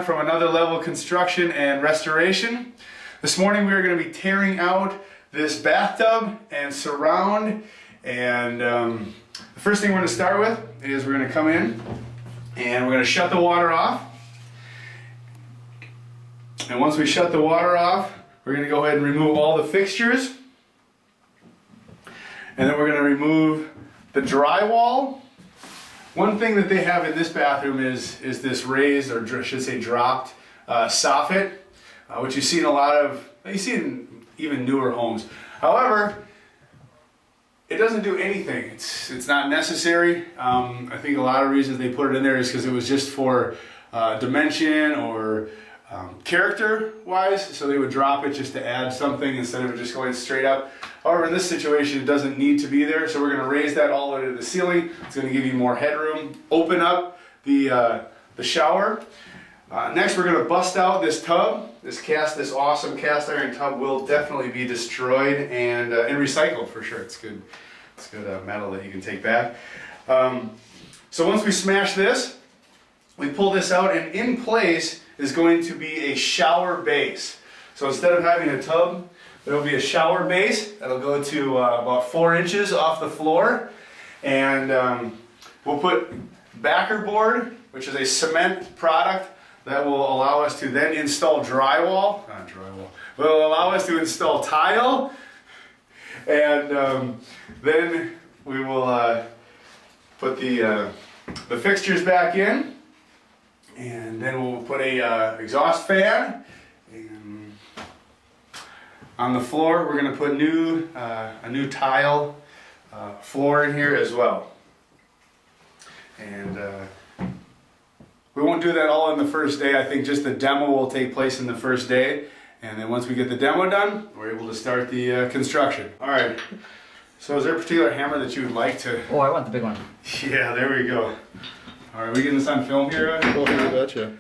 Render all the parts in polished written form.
from Another Level Construction and Restoration. This morning we are going to be tearing out this bathtub and surround, and the first thing we're going to start with is we're going to come in and we're going to shut the water off. And once we shut the water off, we're going to go ahead and remove all the fixtures, and then we're going to remove the drywall. One thing that they have in this bathroom is this raised, or I should say dropped, soffit, which you see in a lot of, you see in even newer homes. However, it doesn't do anything. It's not necessary. I think a lot of reasons they put it in there is because it was just for dimension or character-wise, so they would drop it just to add something instead of it just going straight up. However, in this situation, it doesn't need to be there, so we're going to raise that all the way to the ceiling. It's going to give you more headroom. Open up the shower. Next, we're going to bust out this tub. This awesome cast iron tub will definitely be destroyed and recycled for sure. It's good metal that you can take back. So once we smash this, we pull this out, and in place is going to be a shower base. So instead of having a tub, there will be a shower base that'll go to about 4 inches off the floor, and we'll put backer board, which is a cement product that will allow us to then install will allow us to install tile, and then we will put the fixtures back in, and then we'll put a exhaust fan. On the floor, we're going to put a new tile floor in here as well. And we won't do that all in the first day. I think just the demo will take place in the first day. And then once we get the demo done, we're able to start the construction. All right. So is there a particular hammer that you would like to? Oh, I want the big one. Yeah, there we go. All right, we getting this on film here? Oh, you betcha.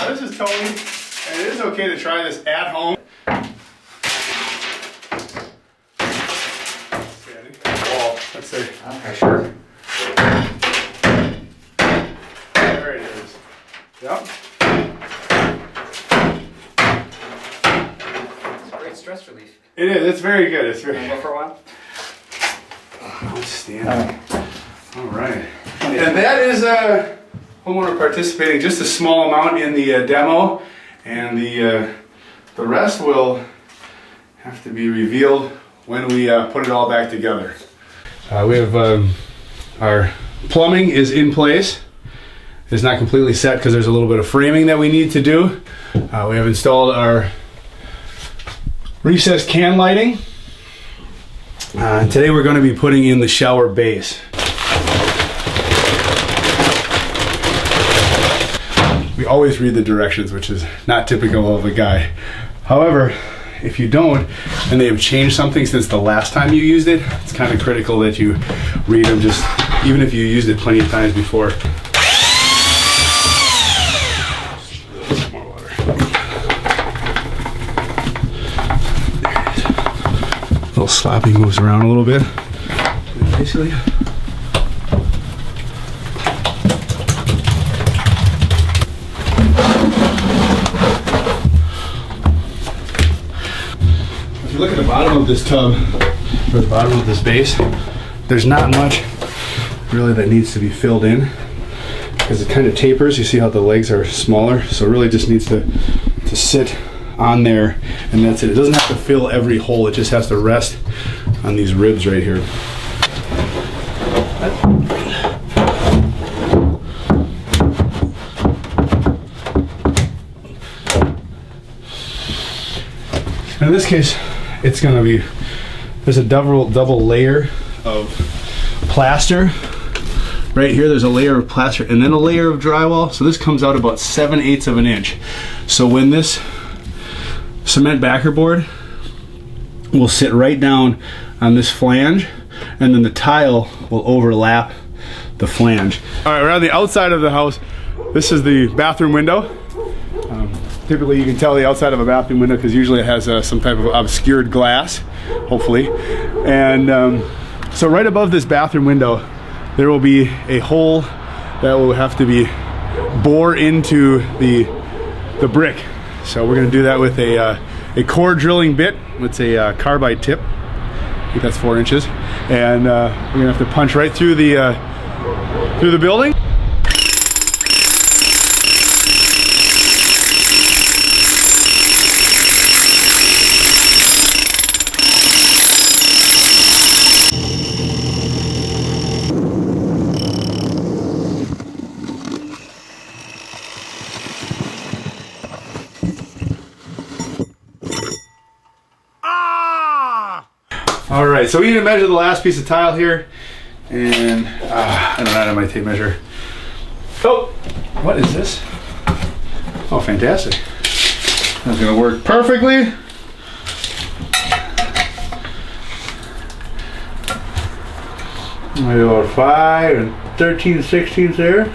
This is Tony. And it is okay to try this at home. Oh, let's see. Okay, sure. There it is. Yep. It's a great stress relief. It is. It's very good. It's very. Go for a while. Outstanding. All right. And that is a homeowner participating just a small amount in the demo. And the rest will have to be revealed when we put it all back together. We have our plumbing is in place. It's not completely set because there's a little bit of framing that we need to do. We have installed our recessed can lighting. Today we're going to be putting in the shower base. We always read the directions, which is not typical of a guy. However, if you don't, and they have changed something since the last time you used it, it's kind of critical that you read them, just even if you used it plenty of times before. More water. A little sloppy, moves around a little bit. And basically, look at the bottom of this tub, or the bottom of this base, there's not much really that needs to be filled in because it kind of tapers. You see how the legs are smaller, so it really just needs to sit on there, and that's it. It doesn't have to fill every hole, it just has to rest on these ribs right here. In this case, it's going to be, there's a double layer of plaster. Right here there's a layer of plaster and then a layer of drywall. So this comes out about 7/8 of an inch. So when this cement backer board will sit right down on this flange, and then the tile will overlap the flange. All right, we're on the outside of the house. This is the bathroom window. Typically you can tell the outside of a bathroom window because usually it has some type of obscured glass, hopefully. And so right above this bathroom window, there will be a hole that will have to be bore into the brick. So we're going to do that with a core drilling bit. It's a carbide tip. I think that's 4 inches, and we're going to have to punch right through the building. All right, so we need to measure the last piece of tile here, and I don't have my tape measure. Oh, what is this? Oh, fantastic. That's gonna work perfectly. Maybe about 5 13/16 there.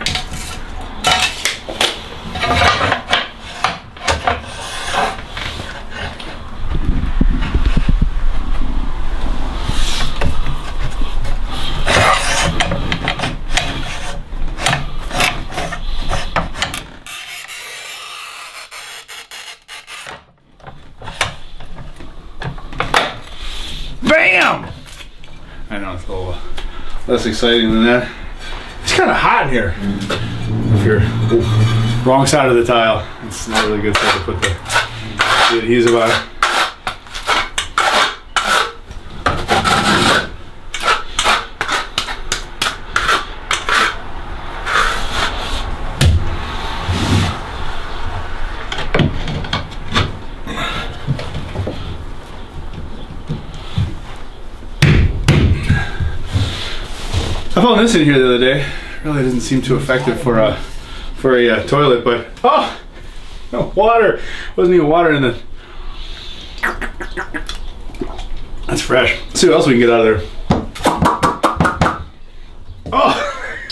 Bam! I know it's a little less exciting than that. It's kind of hot in here. If you're wrong side of the tile, it's not really good stuff to put the adhesive on. I found this in here the other day. Really doesn't seem too effective for a toilet, but oh, no water. Wasn't even water in the. That's fresh. Let's see what else we can get out of there. Oh,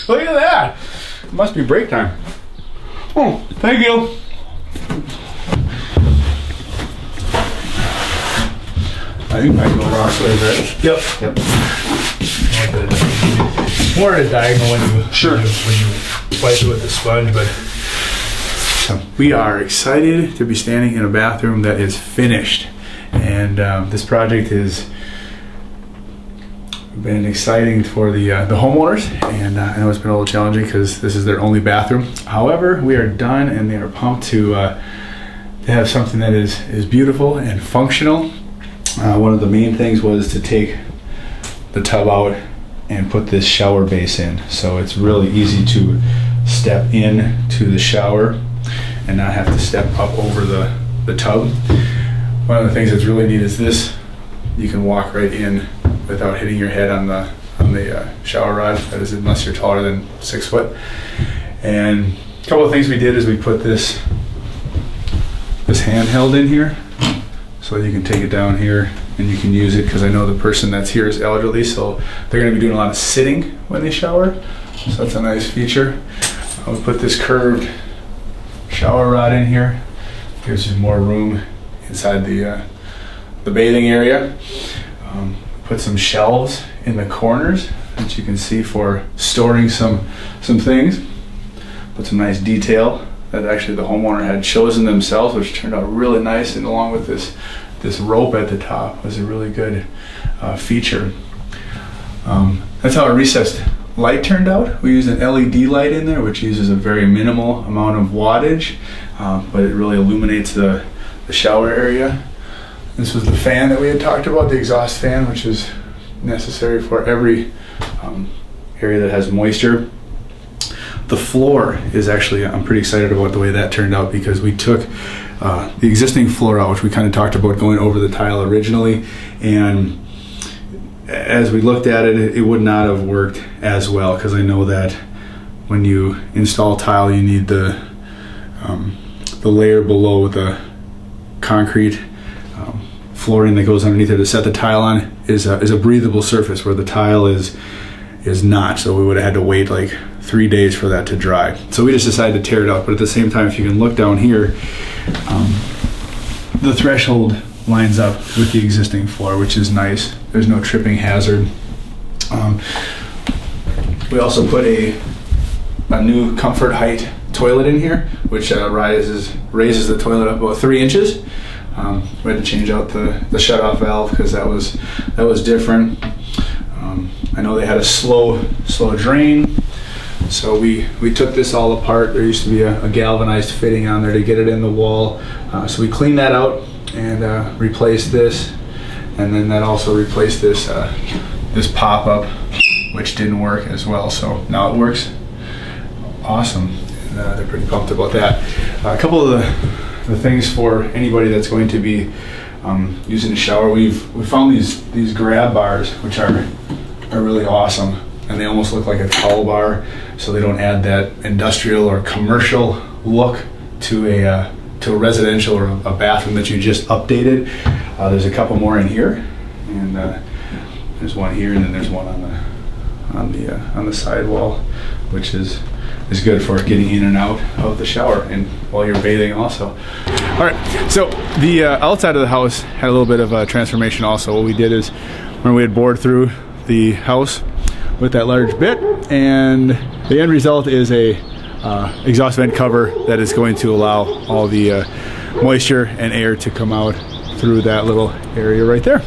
look at that! It must be break time. Oh, thank you. I think I can go wrong way, right? Yep. More at a diagonal when you Sure. when you wipe it with the sponge, but we are excited to be standing in a bathroom that is finished, and this project has been exciting for the homeowners, and I know it's been a little challenging because this is their only bathroom. However, we are done, and they are pumped to have something that is beautiful and functional. One of the main things was to take the tub out and put this shower base in, so it's really easy to step in to the shower and not have to step up over the tub. One of the things that's really neat is this. You can walk right in without hitting your head on the shower rod. That is, unless you're taller than 6 foot. And a couple of things we did is we put this handheld in here, so you can take it down here and you can use it, because I know the person that's here is elderly, so they're going to be doing a lot of sitting when they shower. So that's a nice feature. I'll put this curved shower rod in here. Gives you more room inside the bathing area. Put some shelves in the corners that you can see for storing some things. Put some nice detail that actually the homeowner had chosen themselves, which turned out really nice, and along with this rope at the top was a really good feature. That's how a recessed light turned out. We used an LED light in there, which uses a very minimal amount of wattage, but it really illuminates the shower area. This was the fan that we had talked about, the exhaust fan, which is necessary for every area that has moisture. The floor is actually, I'm pretty excited about the way that turned out, because we took the existing floor out, which we kind of talked about going over the tile originally, and as we looked at it, it would not have worked as well, because I know that when you install tile, you need the layer below the concrete flooring that goes underneath it to set the tile on is a breathable surface, where the tile is not. So we would have had to wait like 3 days for that to dry. So we just decided to tear it out. But at the same time, if you can look down here, the threshold lines up with the existing floor, which is nice. There's no tripping hazard. We also put a new comfort height toilet in here, which raises the toilet up about 3 inches. We had to change out the shut-off valve because that was different. I know they had a slow drain, so we took this all apart. There used to be a galvanized fitting on there to get it in the wall, so we cleaned that out and replaced this, and then that also replaced this pop-up, which didn't work as well. So now it works awesome. And, they're pretty pumped about that. A couple of the things for anybody that's going to be using the shower, we found these grab bars, which are really awesome, and they almost look like a towel bar, so they don't add that industrial or commercial look to a residential or a bathroom that you just updated. There's a couple more in here, and there's one here, and then there's one on the side wall, which is good for getting in and out of the shower and while you're bathing also. All right, so the outside of the house had a little bit of a transformation also. What we did is when we had bored through the house with that large bit, and the end result is a exhaust vent cover that is going to allow all the moisture and air to come out through that little area right there.